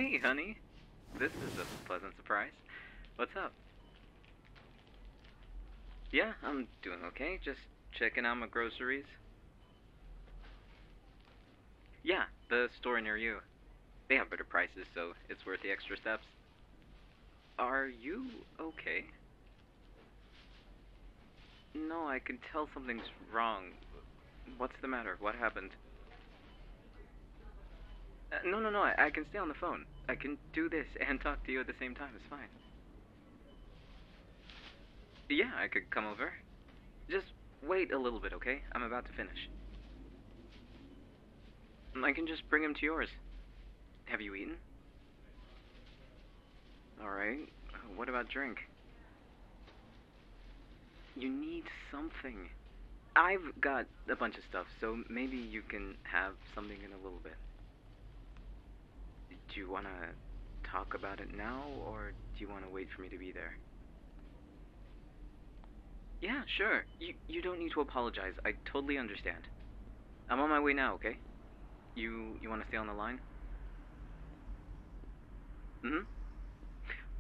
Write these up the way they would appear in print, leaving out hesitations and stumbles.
Hey, honey. This is a pleasant surprise. What's up? Yeah, I'm doing okay. Just checking out my groceries. Yeah, the store near you. They have better prices, so it's worth the extra steps. Are you okay? No, I can tell something's wrong. What's the matter? What happened? No, I can stay on the phone. I can do this and talk to you at the same time. It's fine. Yeah, I could come over. Just wait a little bit, okay? I'm about to finish. I can just bring him to yours. Have you eaten? Alright. What about drink? You need something. I've got a bunch of stuff, so maybe you can have something in a little bit. Do you want to talk about it now, or do you want to wait for me to be there? Yeah, sure. You don't need to apologize. I totally understand. I'm on my way now, okay? You want to stay on the line? Mm-hmm.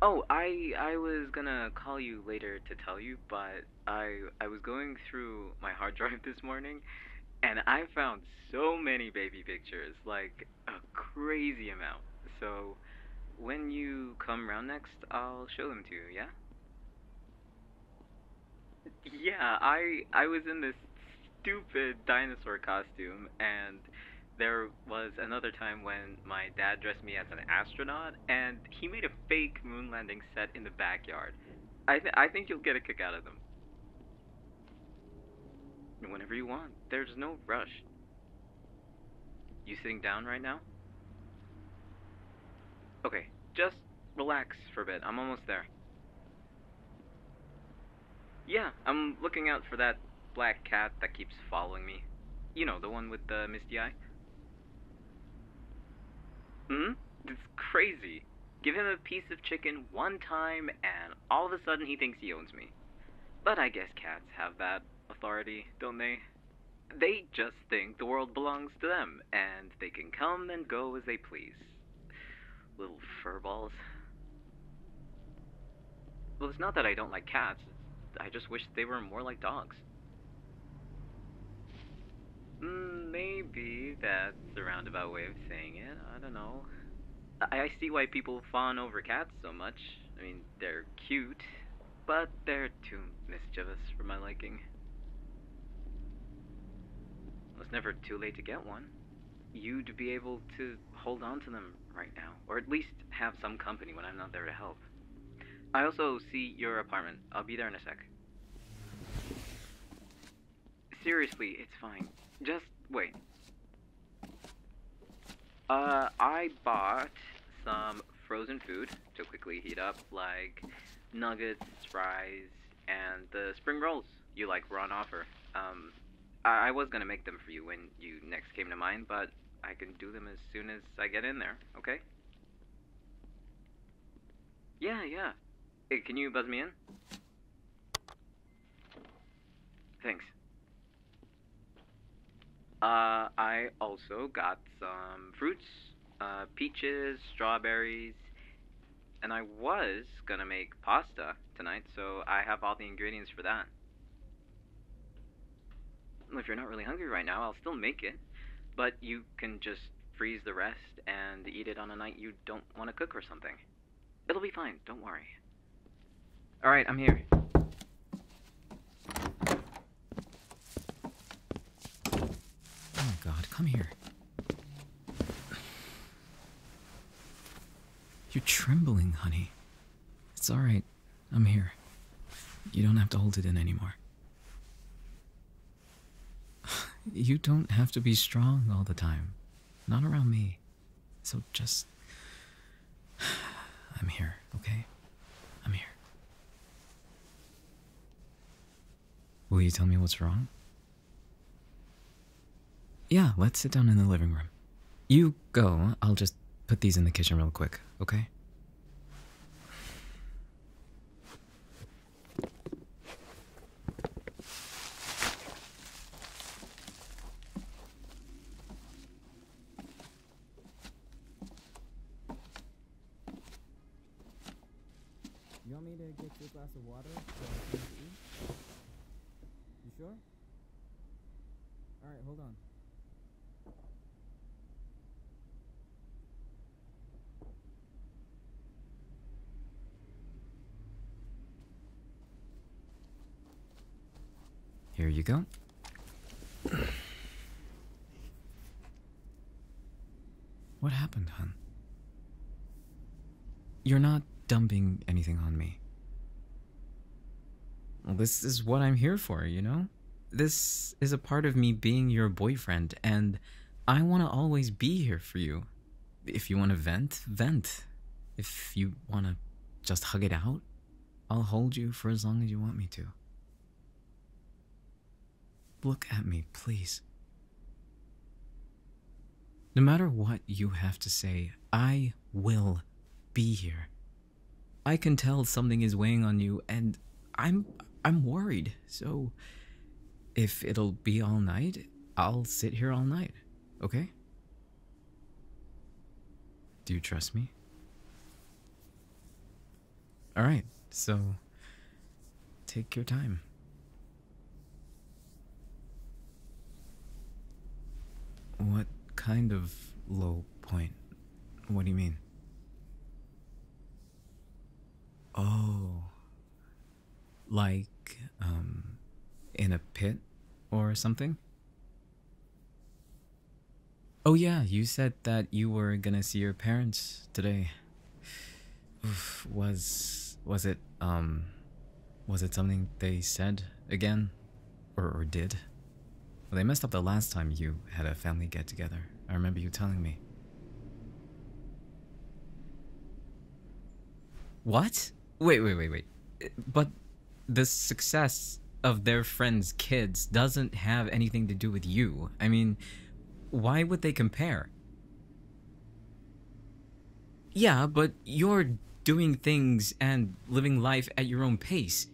Oh, I was gonna call you later to tell you, but I was going through my hard drive this morning, and I found so many baby pictures, like a crazy amount. So when you come round next, I'll show them to you, yeah? Yeah, I was in this stupid dinosaur costume, and there was another time when my dad dressed me as an astronaut, and he made a fake moon landing set in the backyard. I think you'll get a kick out of them. Whenever you want. There's no rush. You sitting down right now? Okay, just relax for a bit. I'm almost there. Yeah, I'm looking out for that black cat that keeps following me. You know, the one with the misty eye? Hmm? It's crazy. Give him a piece of chicken one time, and all of a sudden he thinks he owns me. But I guess cats have that authority, don't they? They just think the world belongs to them, and they can come and go as they please. Little furballs. Well, it's not that I don't like cats. I just wish they were more like dogs. Maybe that's a roundabout way of saying it. I don't know. I see why people fawn over cats so much. I mean, they're cute, but they're too mischievous for my liking. Well, it's never too late to get one. You'd be able to hold on to them right now, or at least have some company when I'm not there to help. I also see your apartment. I'll be there in a sec. Seriously, it's fine. Just wait. I bought some frozen food to quickly heat up, like nuggets, fries, and the spring rolls you like were on offer. I was gonna make them for you when you next came to mine, but I can do them as soon as I get in there, okay? Yeah. Hey, can you buzz me in? Thanks. I also got some fruits, peaches, strawberries, and I was gonna make pasta tonight, so I have all the ingredients for that. If you're not really hungry right now, I'll still make it, but you can just freeze the rest and eat it on a night you don't want to cook or something. It'll be fine, don't worry. Alright, I'm here. Oh God, come here. You're trembling, honey. It's alright. I'm here. You don't have to hold it in anymore. You don't have to be strong all the time. Not around me. So just... I'm here, okay? I'm here. Will you tell me what's wrong? Yeah, let's sit down in the living room. You go, I'll just put these in the kitchen real quick, okay? get you a glass of water or something to eat? You sure? Alright, hold on. Here you go. What happened, hon? You're not dumping anything on me. Well, this is what I'm here for, you know? This is a part of me being your boyfriend, and I want to always be here for you. If you want to vent, vent. If you want to just hug it out, I'll hold you for as long as you want me to. Look at me, please. No matter what you have to say, I will be here. I can tell something is weighing on you, and I'm worried. So if it'll be all night, I'll sit here all night. Okay? Do you trust me? All right. So take your time. What kind of low point? What do you mean? Oh, like, in a pit or something? Oh yeah, you said that you were gonna see your parents today. Oof, was it something they said again? Or did? Well, they messed up the last time you had a family get-together. I remember you telling me. What? Wait. But the success of their friends' kids doesn't have anything to do with you. I mean, why would they compare? Yeah, but you're doing things and living life at your own pace.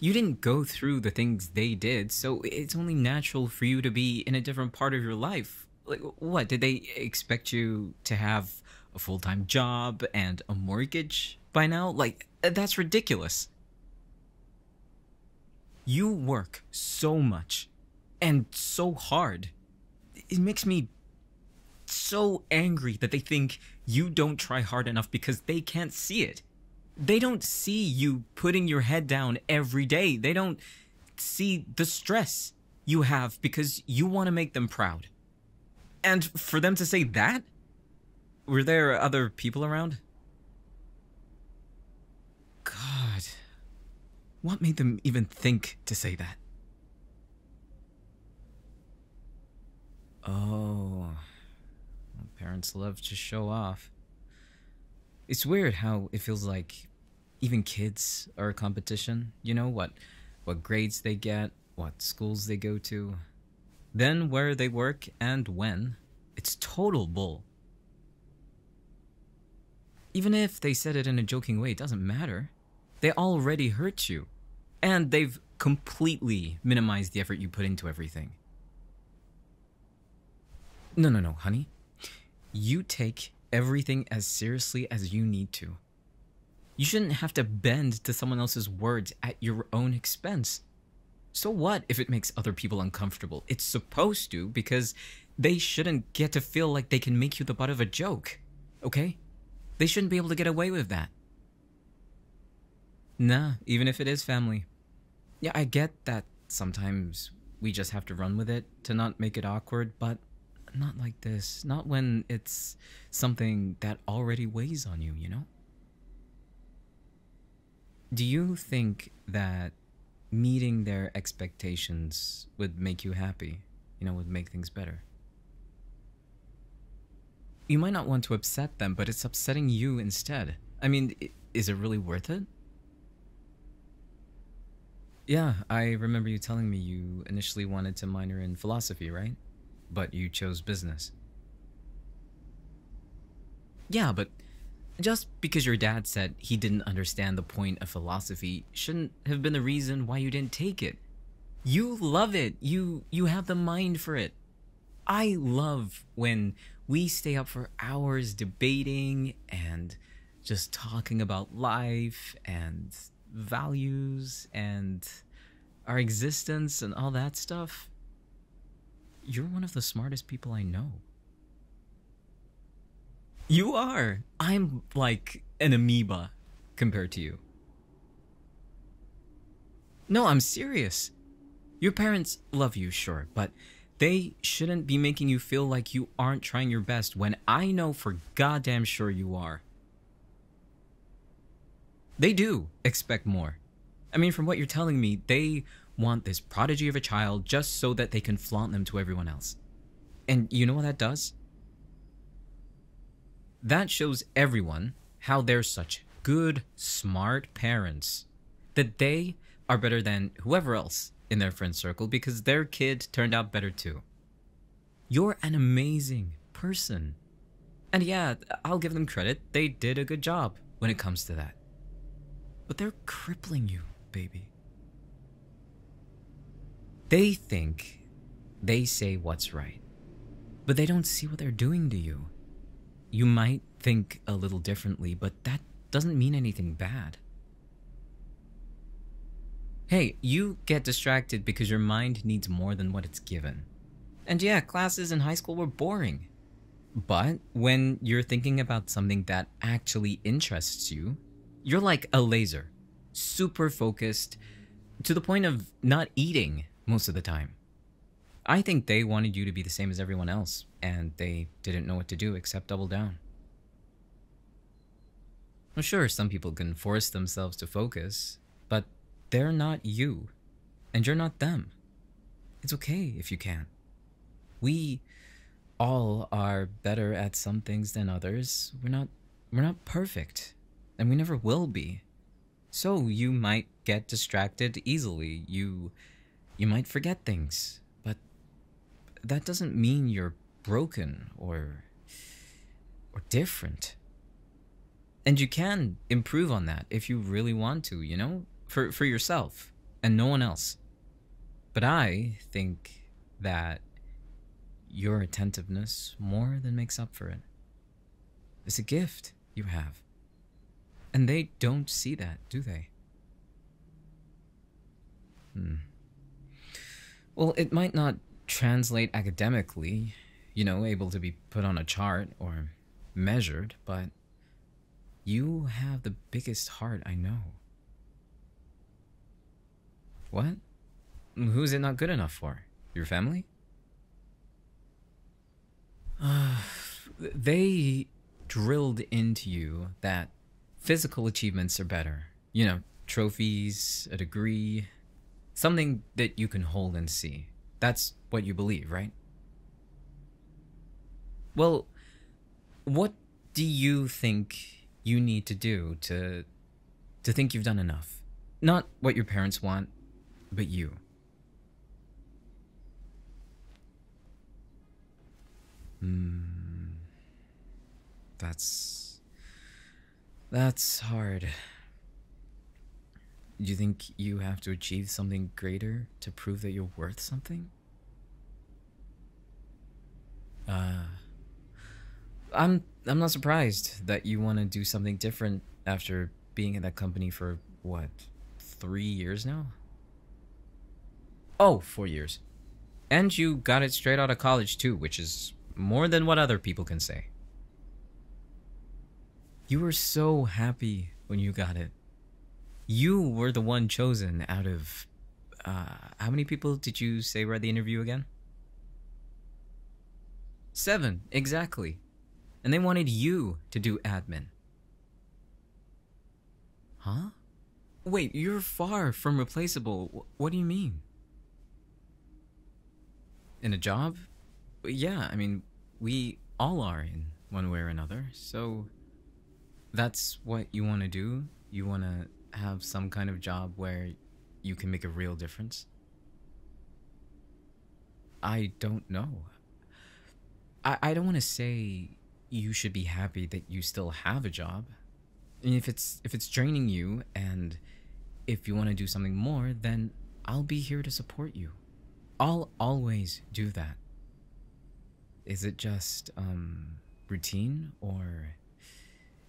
You didn't go through the things they did, so it's only natural for you to be in a different part of your life. Like, what, did they expect you to have a full-time job and a mortgage by now? Like, that's ridiculous. You work so much and so hard. It makes me so angry that they think you don't try hard enough because they can't see it. They don't see you putting your head down every day. They don't see the stress you have because you want to make them proud. And for them to say that? Were there other people around? God. What made them even think to say that? Oh. Well, parents love to show off. It's weird how it feels like even kids are a competition. You know, what grades they get, what schools they go to, then where they work and when. It's total bull. Even if they said it in a joking way, it doesn't matter. They already hurt you. And they've completely minimized the effort you put into everything. No, honey. You take everything as seriously as you need to. You shouldn't have to bend to someone else's words at your own expense. So what if it makes other people uncomfortable? It's supposed to, because they shouldn't get to feel like they can make you the butt of a joke, okay? They shouldn't be able to get away with that. Nah, even if it is family. Yeah, I get that sometimes we just have to run with it to not make it awkward, but not like this. Not when it's something that already weighs on you, you know? Do you think that meeting their expectations would make you happy? You know, would make things better? You might not want to upset them, but it's upsetting you instead. I mean, is it really worth it? Yeah, I remember you telling me you initially wanted to minor in philosophy, right? But you chose business. Yeah, but just because your dad said he didn't understand the point of philosophy shouldn't have been the reason why you didn't take it. You love it. You have the mind for it. I love when we stay up for hours debating and just talking about life and values and our existence and all that stuff, you're one of the smartest people I know. You are. I'm like an amoeba compared to you. No, I'm serious. Your parents love you, sure, but they shouldn't be making you feel like you aren't trying your best when I know for goddamn sure you are. They do expect more. I mean, from what you're telling me, they want this prodigy of a child just so that they can flaunt them to everyone else. And you know what that does? That shows everyone how they're such good, smart parents. That they are better than whoever else in their friend circle because their kid turned out better too. You're an amazing person. And yeah, I'll give them credit. They did a good job when it comes to that. But they're crippling you, baby. They think they say what's right, but they don't see what they're doing to you. You might think a little differently, but that doesn't mean anything bad. Hey, you get distracted because your mind needs more than what it's given. And yeah, classes in high school were boring. But when you're thinking about something that actually interests you, you're like a laser, super focused, to the point of not eating most of the time. I think they wanted you to be the same as everyone else, and they didn't know what to do except double down. Well, sure, some people can force themselves to focus, but they're not you, and you're not them. It's okay if you can't. We all are better at some things than others. We're not perfect, and we never will be. So you might get distracted easily. You might forget things, but that doesn't mean you're broken or different. And you can improve on that if you really want to, you know, for yourself and no one else. But I think that your attentiveness more than makes up for it. It's a gift you have. And they don't see that, do they? Well, it might not translate academically, you know, able to be put on a chart or measured, but you have the biggest heart I know. What? Who's it not good enough for? Your family? They drilled into you that physical achievements are better. You know, trophies, a degree, something that you can hold and see. That's what you believe, right? Well, what do you think you need to do to think you've done enough? Not what your parents want, but you. That's hard. Do you think you have to achieve something greater to prove that you're worth something? I'm not surprised that you want to do something different after being in that company for what, 3 years now? Oh, 4 years. And you got it straight out of college too, which is more than what other people can say. You were so happy when you got it. You were the one chosen out of... how many people did you say were at the interview again? 7, exactly. And they wanted you to do admin. Huh? Wait, you're far from replaceable. What do you mean? In a job? Yeah, I mean, we all are in one way or another, so... That's what you want to do? You want to have some kind of job where you can make a real difference? I don't know. I don't want to say you should be happy that you still have a job. I mean, if it's draining you and if you want to do something more, then I'll be here to support you. I'll always do that. Is it just routine, or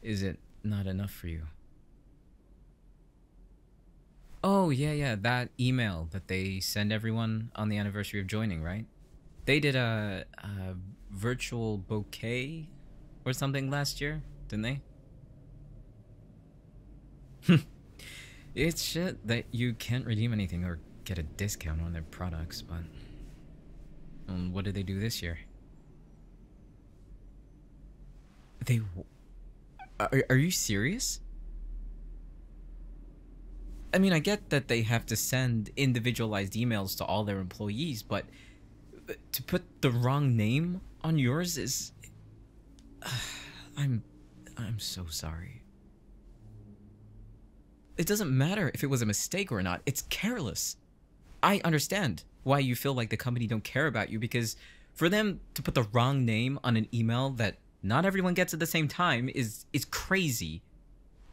is it not enough for you? Oh, yeah, yeah, that email that they send everyone on the anniversary of joining, right? They did a virtual bouquet or something last year, didn't they? It's shit that you can't redeem anything or get a discount on their products, but what did they do this year? They are you serious? I mean, I get that they have to send individualized emails to all their employees, but to put the wrong name on yours is I'm I'm so sorry. It doesn't matter if it was a mistake or not. It's careless. I understand why you feel like the company don't care about you because for them to put the wrong name on an email that not everyone gets at the same time is crazy.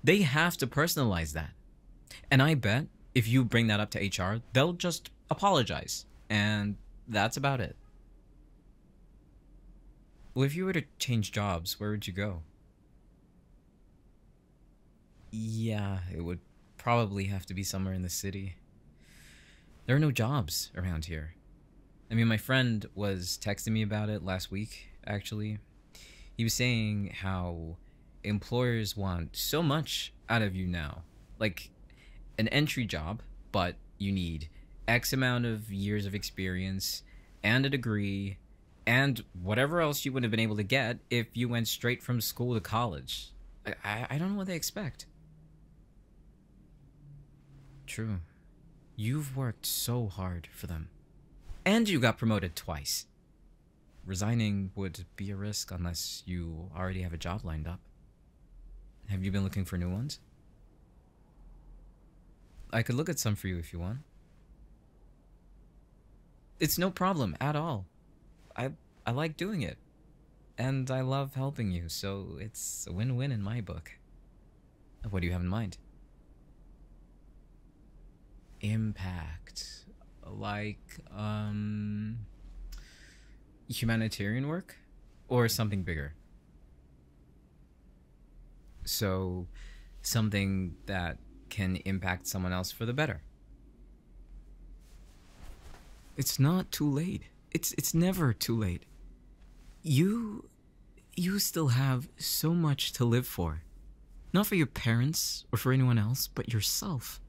They have to personalize that. And I bet if you bring that up to HR, they'll just apologize. And that's about it. Well, if you were to change jobs, where would you go? Yeah, it would probably have to be somewhere in the city. There are no jobs around here. I mean, my friend was texting me about it last week, actually. He was saying how employers want so much out of you now. Like an entry job, but you need X amount of years of experience and a degree and whatever else you would have been able to get if you went straight from school to college. I don't know what they expect. True. You've worked so hard for them. And you got promoted twice. Resigning would be a risk unless you already have a job lined up. Have you been looking for new ones? I could look at some for you if you want. It's no problem at all. I like doing it. And I love helping you, so it's a win-win in my book. What do you have in mind? Impact. Like, humanitarian work? Or something bigger? So, something that can impact someone else for the better. It's not too late. It's never too late. You still have so much to live for. Not for your parents or for anyone else, but yourself.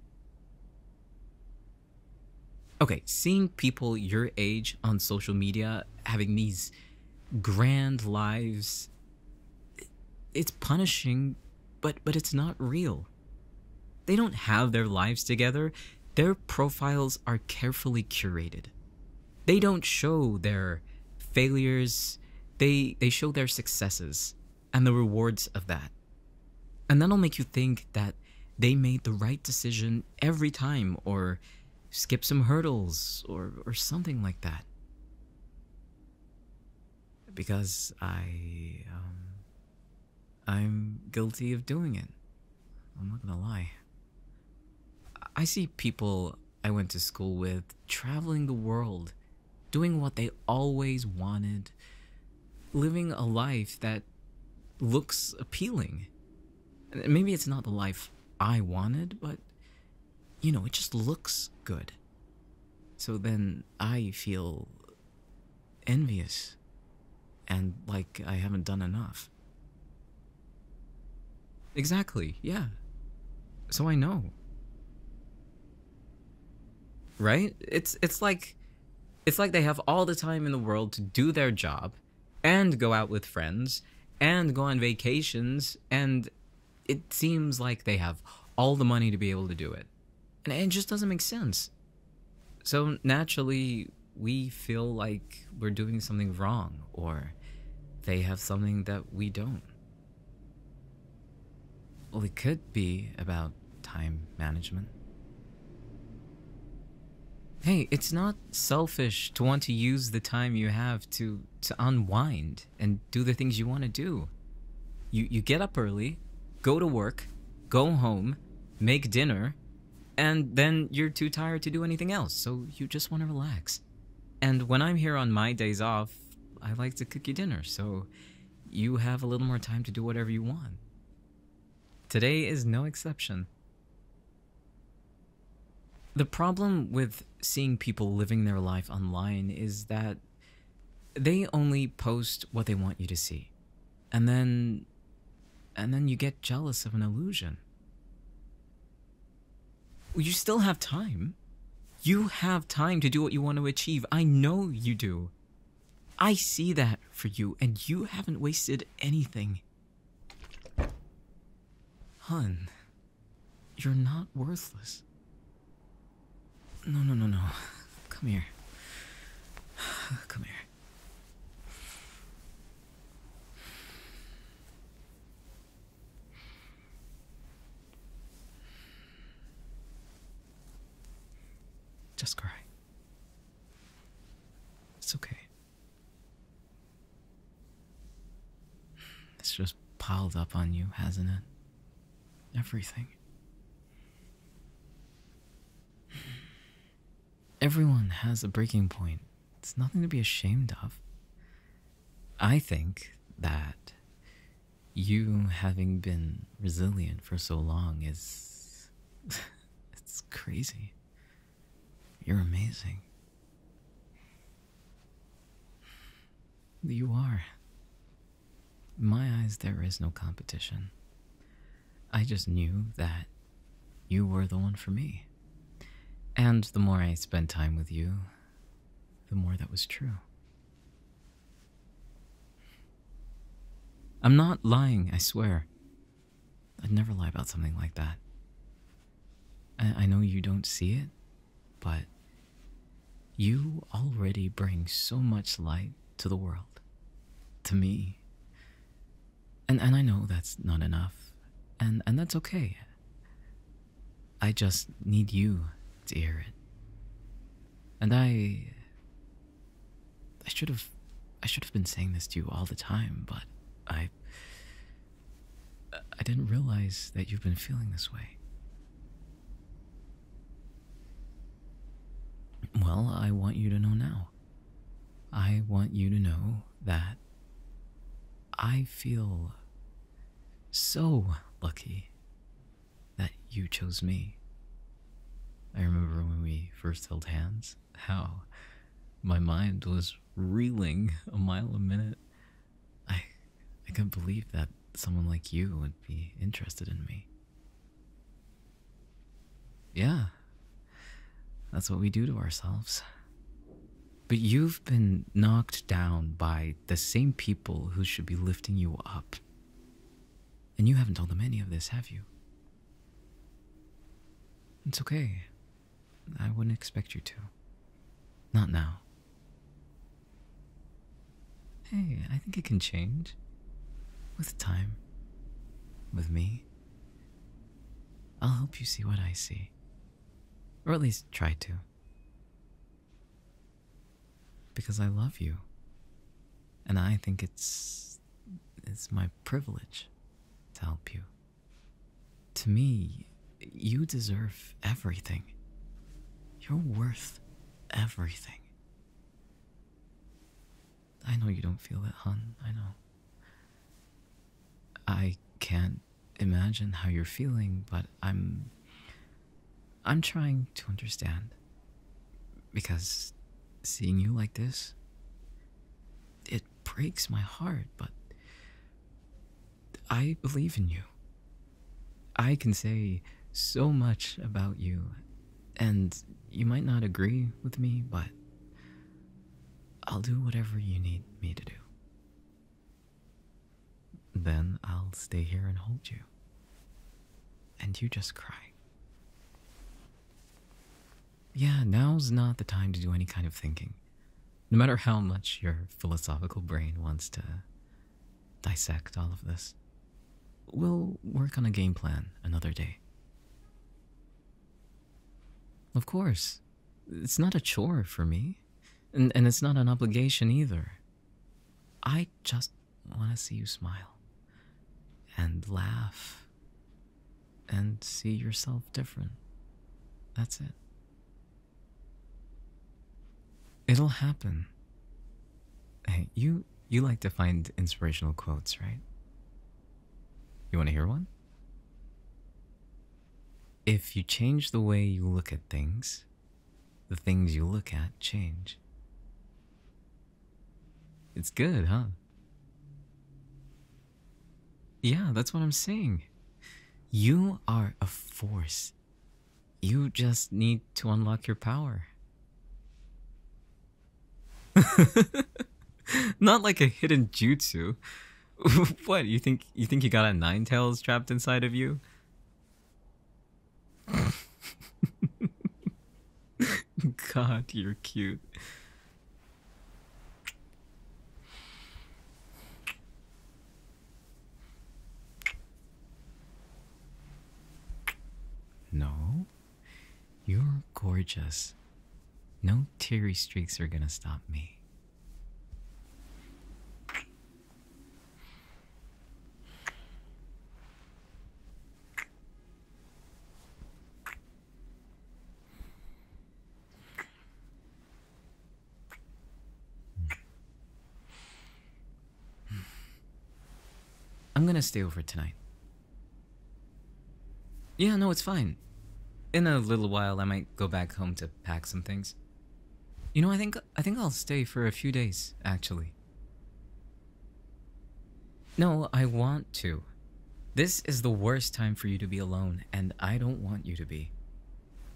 Okay, seeing people your age on social media having these grand lives, it's punishing, but it's not real. They don't have their lives together. Their profiles are carefully curated. They don't show their failures. They show their successes and the rewards of that. And that'll make you think that they made the right decision every time or skip some hurdles or something like that. Because I'm guilty of doing it. I'm not gonna lie. I see people I went to school with traveling the world, doing what they always wanted, living a life that looks appealing. Maybe it's not the life I wanted, but, it just looks good. So then I feel envious and like I haven't done enough. Exactly, yeah. So I know. Right? It's like they have all the time in the world to do their job and go out with friends and go on vacations, and it seems like they have all the money to be able to do it. And it just doesn't make sense. So naturally, we feel like we're doing something wrong, or they have something that we don't. Well, it could be about time management. Hey, it's not selfish to want to use the time you have to unwind and do the things you want to do. You get up early, go to work, go home, make dinner, and then you're too tired to do anything else, so you just want to relax. And when I'm here on my days off, I like to cook you dinner, so you have a little more time to do whatever you want. Today is no exception. The problem with seeing people living their life online is that they only post what they want you to see. And then you get jealous of an illusion. You still have time. You have time to do what you want to achieve. I know you do. I see that for you, and you haven't wasted anything. Hun, you're not worthless. No. Come here. Come here. Just cry. It's okay. It's just piled up on you, hasn't it? Everything. Everyone has a breaking point. It's nothing to be ashamed of. I think that you having been resilient for so long is... it's crazy. You're amazing. You are. In my eyes, there is no competition. I just knew that you were the one for me. And the more I spent time with you, the more that was true. I'm not lying, I swear. I'd never lie about something like that. I know you don't see it, but you already bring so much light to the world, to me. And I know that's not enough, and that's okay. I just need you to hear it. And I should have been saying this to you all the time, but I didn't realize that you've been feeling this way. Well, I want you to know now. I want you to know that I feel so lucky that you chose me. I remember when we first held hands, how my mind was reeling a mile a minute. I couldn't believe that someone like you would be interested in me. Yeah, that's what we do to ourselves. But you've been knocked down by the same people who should be lifting you up. And you haven't told them any of this, have you? It's okay. I wouldn't expect you to. Not now. Hey, I think it can change. With time. With me. I'll help you see what I see. Or at least try to. Because I love you. And I think it's my privilege to help you. To me, you deserve everything. You're worth everything. I know you don't feel it, hon. I know. I can't imagine how you're feeling, but I'm trying to understand. Because seeing you like this, it breaks my heart, but I believe in you. I can say so much about you, and you might not agree with me, but I'll do whatever you need me to do. Then I'll stay here and hold you. And you just cry. Yeah, now's not the time to do any kind of thinking. No matter how much your philosophical brain wants to dissect all of this. We'll work on a game plan another day. Of course. It's not a chore for me. And it's not an obligation either. I just want to see you smile. And laugh. And see yourself different. That's it. It'll happen. Hey, you like to find inspirational quotes, right? You want to hear one? If you change the way you look at things, the things you look at change. It's good, huh? Yeah, that's what I'm saying. You are a force. You just need to unlock your power. Not like a hidden jutsu. What, you got a Ninetales trapped inside of you? God, you're cute. No, you're gorgeous. No teary streaks are gonna stop me. I'm gonna stay over tonight. Yeah, no, it's fine. In a little while, I might go back home to pack some things. You know, I think I'll stay for a few days, actually. No, I want to. This is the worst time for you to be alone, and I don't want you to be.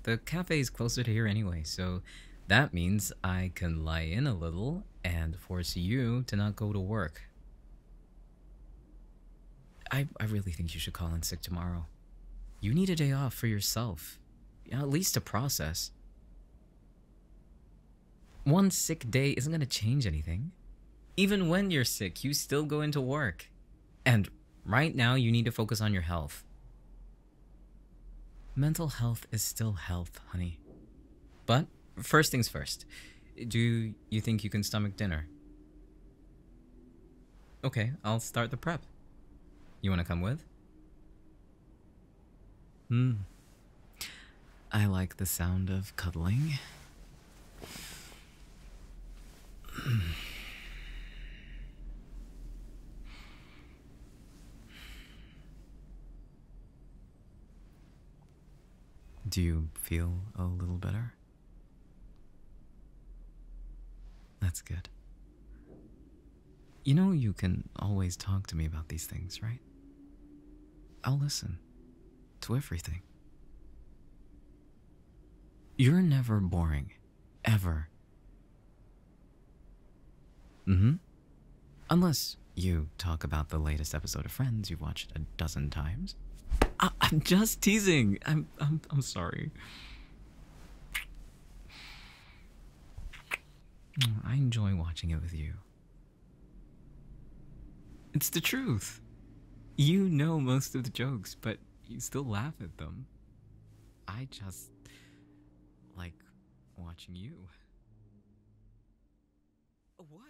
The cafe is closer to here anyway, so that means I can lie in a little and force you to not go to work. I really think you should call in sick tomorrow. You need a day off for yourself. At least to process. One sick day isn't going to change anything. Even when you're sick, you still go into work. And right now, you need to focus on your health. Mental health is still health, honey. But first things first. Do you think you can stomach dinner? Okay, I'll start the prep. You want to come with? I like the sound of cuddling. Do you feel a little better? That's good. You know you can always talk to me about these things, right? I'll listen to everything. You're never boring. Ever. Unless you talk about the latest episode of Friends you've watched a dozen times. I'm just teasing. I'm sorry. I enjoy watching it with you. It's the truth. You know most of the jokes, but you still laugh at them. I just like watching you. What?